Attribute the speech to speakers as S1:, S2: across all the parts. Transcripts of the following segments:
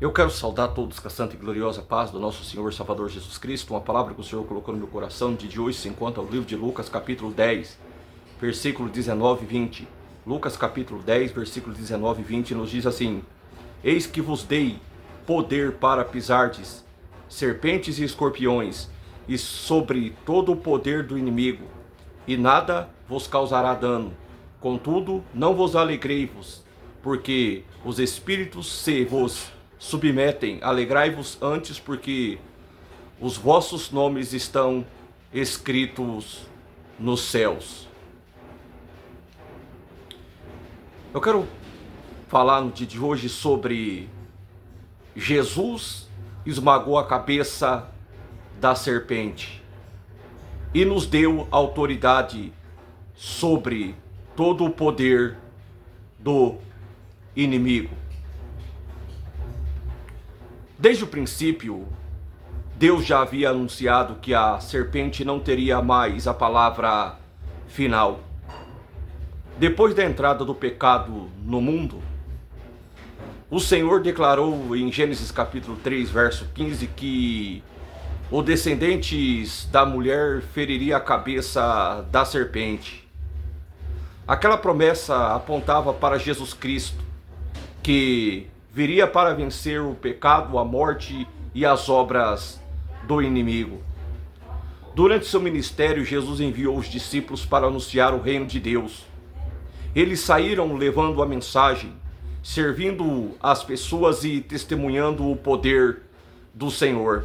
S1: Eu quero saudar todos com a santa e gloriosa paz do nosso Senhor Salvador Jesus Cristo. Uma palavra que o Senhor colocou no meu coração de hoje se encontra no livro de Lucas, capítulo 10, versículo 19 e 20. Lucas, capítulo 10, versículo 19 e 20 nos diz assim: Eis que vos dei poder para pisardes serpentes e escorpiões, e sobre todo o poder do inimigo, e nada vos causará dano. Contudo, não vos alegrei-vos, porque os espíritos se vos submetem. Alegrai-vos antes, porque os vossos nomes estão escritos nos céus. Eu quero falar no dia de hoje sobre Jesus esmagou a cabeça da serpente e nos deu autoridade sobre todo o poder do inimigo. Desde o princípio, Deus já havia anunciado que a serpente não teria mais a palavra final. Depois da entrada do pecado no mundo, o Senhor declarou em Gênesis capítulo 3, verso 15, que o descendente da mulher feriria a cabeça da serpente. Aquela promessa apontava para Jesus Cristo, que viria para vencer o pecado, a morte e as obras do inimigo. Durante seu ministério, Jesus enviou os discípulos para anunciar o reino de Deus. Eles saíram levando a mensagem, servindo as pessoas e testemunhando o poder do Senhor.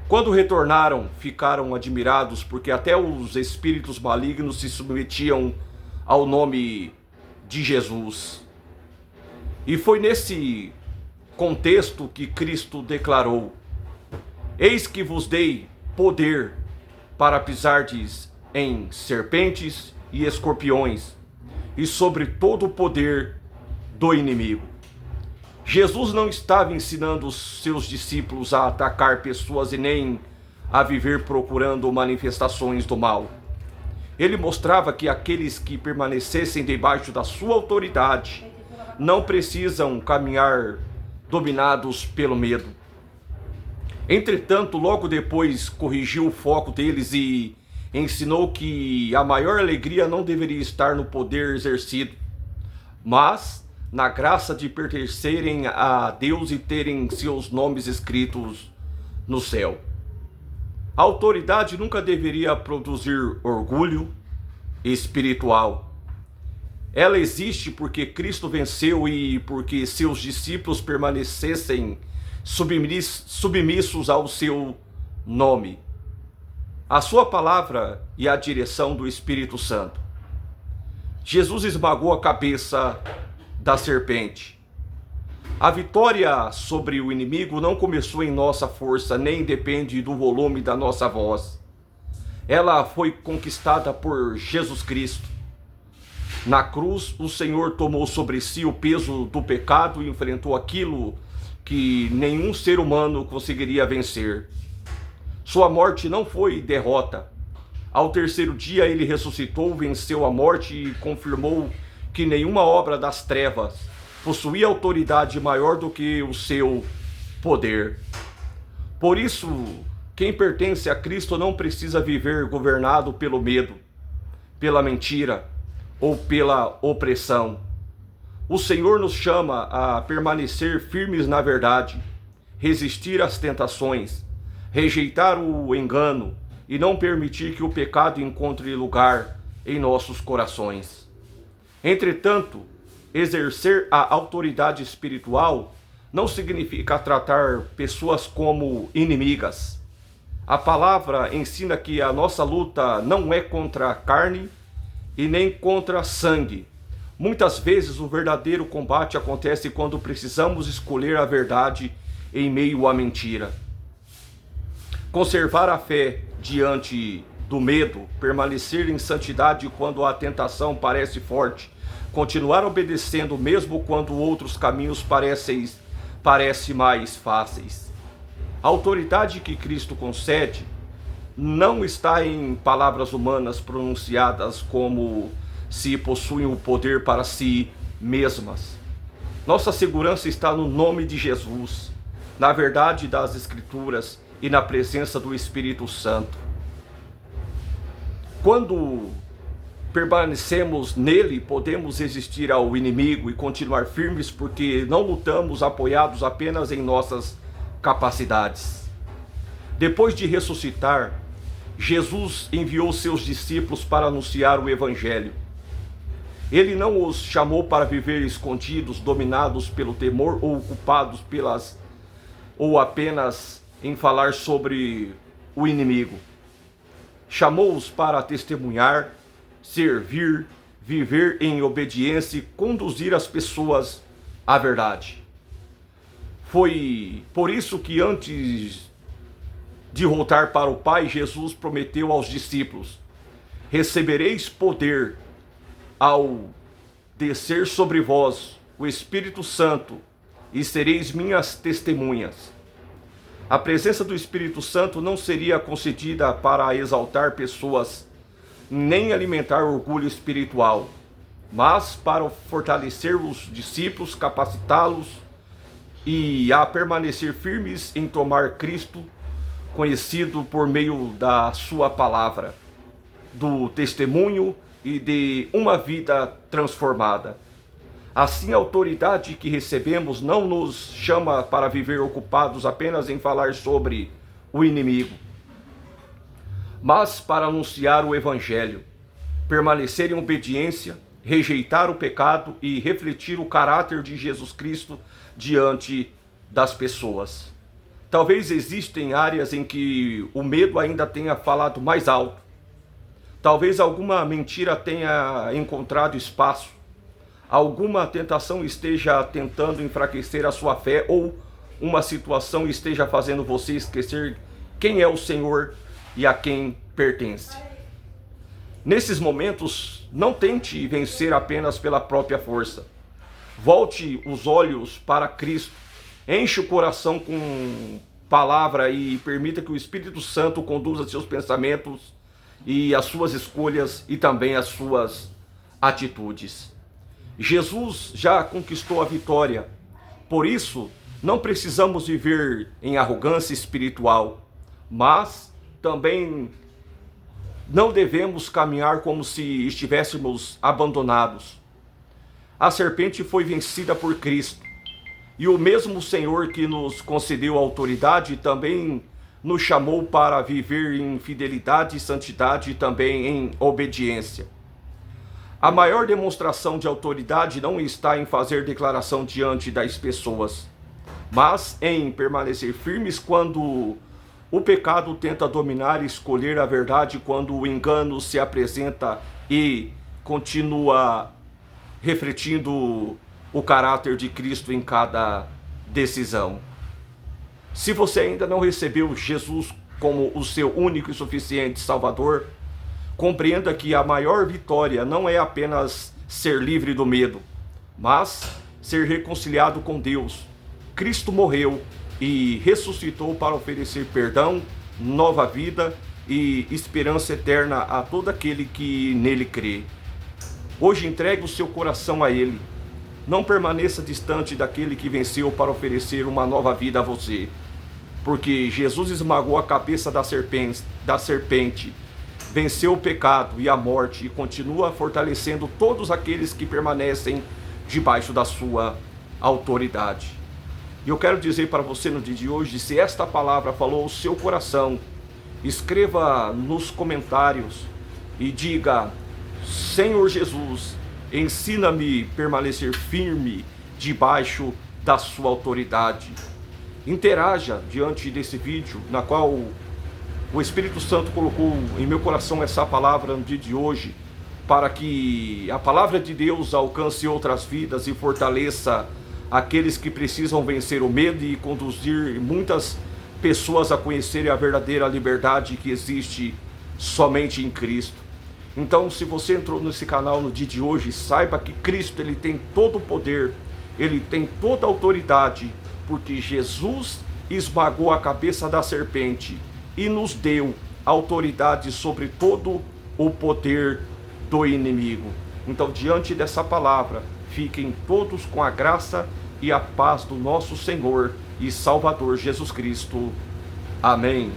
S1: Quando retornaram, ficaram admirados, porque até os espíritos malignos se submetiam ao nome de Jesus. E foi nesse contexto que Cristo declarou: Eis que vos dei poder para pisardes em serpentes e escorpiões, e sobre todo o poder do inimigo. Jesus não estava ensinando os seus discípulos a atacar pessoas e nem a viver procurando manifestações do mal. Ele mostrava que aqueles que permanecessem debaixo da sua autoridade não precisam caminhar dominados pelo medo. Entretanto, logo depois corrigiu o foco deles e ensinou que a maior alegria não deveria estar no poder exercido, mas na graça de pertencerem a Deus e terem seus nomes escritos no céu. A autoridade nunca deveria produzir orgulho espiritual. Ela existe porque Cristo venceu e porque seus discípulos permanecessem submissos ao seu nome, a sua palavra e a direção do Espírito Santo. Jesus esmagou a cabeça da serpente. A vitória sobre o inimigo não começou em nossa força, nem depende do volume da nossa voz. Ela foi conquistada por Jesus Cristo. Na cruz, o Senhor tomou sobre si o peso do pecado e enfrentou aquilo que nenhum ser humano conseguiria vencer. Sua morte não foi derrota. Ao terceiro dia ele ressuscitou, venceu a morte e confirmou que nenhuma obra das trevas possuía autoridade maior do que o seu poder. Por isso, quem pertence a Cristo não precisa viver governado pelo medo, pela mentira ou pela opressão. O Senhor nos chama a permanecer firmes na verdade, resistir às tentações, rejeitar o engano e não permitir que o pecado encontre lugar em nossos corações. Entretanto, exercer a autoridade espiritual não significa tratar pessoas como inimigas. A palavra ensina que a nossa luta não é contra a carne e nem contra sangue. Muitas vezes o verdadeiro combate acontece quando precisamos escolher a verdade em meio à mentira. Conservar a fé diante do medo, permanecer em santidade quando a tentação parece forte, continuar obedecendo mesmo quando outros caminhos parecem mais fáceis. A autoridade que Cristo concede não está em palavras humanas pronunciadas como se possuem o poder para si mesmas. Nossa segurança está no nome de Jesus, na verdade das Escrituras e na presença do Espírito Santo. Quando permanecemos nele, podemos resistir ao inimigo e continuar firmes, porque não lutamos apoiados apenas em nossas capacidades. Depois de ressuscitar, Jesus enviou seus discípulos para anunciar o Evangelho. Ele não os chamou para viver escondidos, dominados pelo temor ou ocupados ou apenas em falar sobre o inimigo. Chamou-os para testemunhar, servir, viver em obediência e conduzir as pessoas à verdade. Foi por isso que antes de voltar para o Pai, Jesus prometeu aos discípulos: recebereis poder ao descer sobre vós o Espírito Santo e sereis minhas testemunhas. A presença do Espírito Santo não seria concedida para exaltar pessoas nem alimentar orgulho espiritual, mas para fortalecer os discípulos, capacitá-los e a permanecer firmes em tomar Cristo conhecido por meio da sua palavra, do testemunho e de uma vida transformada. Assim, a autoridade que recebemos não nos chama para viver ocupados apenas em falar sobre o inimigo, mas para anunciar o Evangelho, permanecer em obediência, rejeitar o pecado e refletir o caráter de Jesus Cristo diante das pessoas. Talvez existem áreas em que o medo ainda tenha falado mais alto. Talvez alguma mentira tenha encontrado espaço. Alguma tentação esteja tentando enfraquecer a sua fé, ou uma situação esteja fazendo você esquecer quem é o Senhor e a quem pertence. Nesses momentos, não tente vencer apenas pela própria força. Volte os olhos para Cristo, enche o coração com palavra e permita que o Espírito Santo conduza seus pensamentos e as suas escolhas e também as suas atitudes. Jesus já conquistou a vitória, por isso não precisamos viver em arrogância espiritual, mas também não devemos caminhar como se estivéssemos abandonados. A serpente foi vencida por Cristo, e o mesmo Senhor que nos concedeu autoridade também nos chamou para viver em fidelidade e santidade e também em obediência. A maior demonstração de autoridade não está em fazer declaração diante das pessoas, mas em permanecer firmes quando o pecado tenta dominar e escolher a verdade, quando o engano se apresenta e continua refletindo o caráter de Cristo em cada decisão. Se você ainda não recebeu Jesus como o seu único e suficiente Salvador, compreenda que a maior vitória não é apenas ser livre do medo, mas ser reconciliado com Deus. Cristo morreu e ressuscitou para oferecer perdão, nova vida e esperança eterna a todo aquele que nele crê. Hoje entregue o seu coração a Ele. Não permaneça distante daquele que venceu para oferecer uma nova vida a você, porque Jesus esmagou a cabeça da serpente, venceu o pecado e a morte e continua fortalecendo todos aqueles que permanecem debaixo da sua autoridade. E eu quero dizer para você no dia de hoje, se esta palavra falou ao seu coração, escreva nos comentários e diga: Senhor Jesus, ensina-me a permanecer firme debaixo da sua autoridade. Interaja diante desse vídeo, na qual o Espírito Santo colocou em meu coração essa palavra no dia de hoje, para que a palavra de Deus alcance outras vidas e fortaleça aqueles que precisam vencer o medo e conduzir muitas pessoas a conhecerem a verdadeira liberdade que existe somente em Cristo. Então, se você entrou nesse canal no dia de hoje, saiba que Cristo, ele tem todo o poder, ele tem toda a autoridade, porque Jesus esmagou a cabeça da serpente e nos deu autoridade sobre todo o poder do inimigo. Então, diante dessa palavra, Fiquem todos com a graça e a paz do nosso Senhor e Salvador Jesus Cristo. Amém.